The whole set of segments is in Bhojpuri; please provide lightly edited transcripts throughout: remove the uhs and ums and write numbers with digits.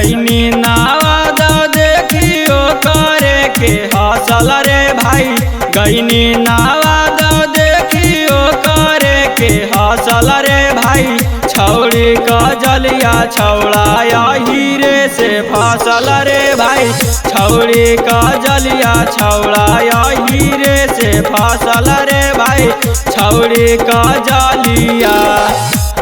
गईनी नवाद देखियो करे के हसल रे भाई। गईनी नवाद देखियो करे के हसल रे भाई। छौड़ी का जलिया छौड़ा हीरे से फसल रे भाई। छौड़ी का जलिया छौड़ा हीरे से फसल रे भाई। छौड़ी का जलिया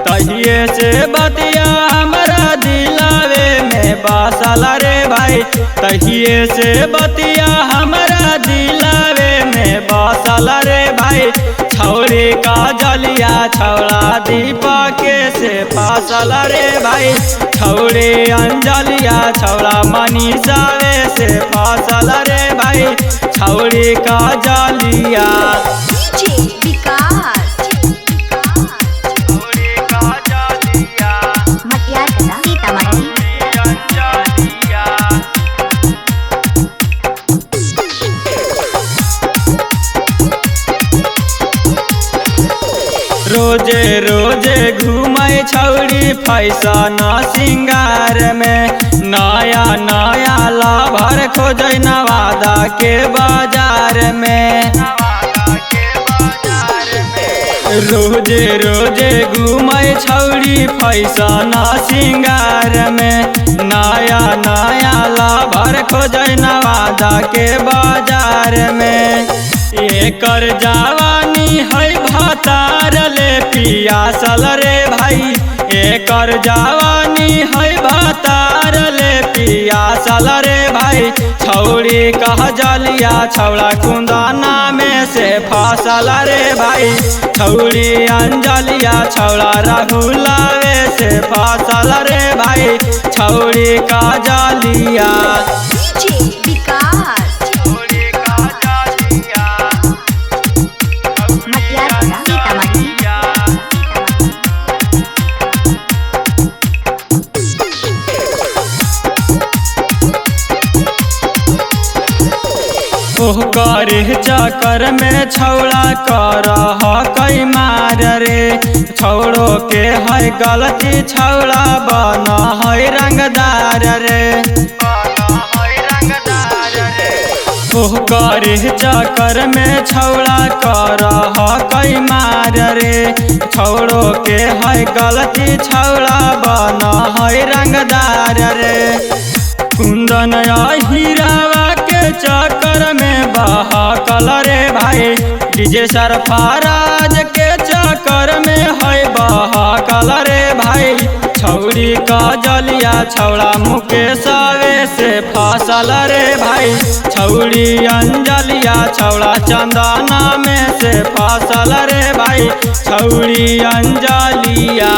तहिए से बतिया हमरा दिलावे में बसल रे भाई। तहिए से बतिया हमरा दिलावे में बसल रे भाई। छौड़ी का जलिया छौड़ा दीपक से फसल रे भाई। छौड़ी अंजलिया छौड़ा मनीषावे से फसल रे भाई। छौड़ी का जलिया रोजे रोजे घूमै छौड़ी फैशन सिंगार में। नया नया लाभर खोजै नवादा के बाजार में। रोजे रोजे घूमै छौड़ी फैशन सिंगार में। नया नया लाभर खोजै नवादा के बाजार में। एकर जवानी है भतार ले पियासल रे भाई। एकर जवानी है भतार ले पियासल रे भाई। छौड़ी कह जलिया छौड़ा कुंदाना में से फसल रे भाई। छौड़ी अंजलिया छौड़ा राहुलावे से फसल रे भाई। छौड़ी का जलिया करे चक्कर में छौड़ा कर कई मार रे। छौड़ो के है गलती छौड़ा बन है रंगदार रे। करे चक्कर में छौड़ा कर कई मार रे। छौड़ो के है गलती छौड़ा बन है रंगदार रे। कुंदन हीरावा के चक्कर में बहकल रे भाई। डीजे सरफराज के चक्कर में है बहकल रे भाई। छौड़ी का जलिया छौड़ा मुकेशवे से फसल रे भाई। छौड़ी अंजलिया छौड़ा चंदना में से फसल रे भाई। छौड़ी अंजलिया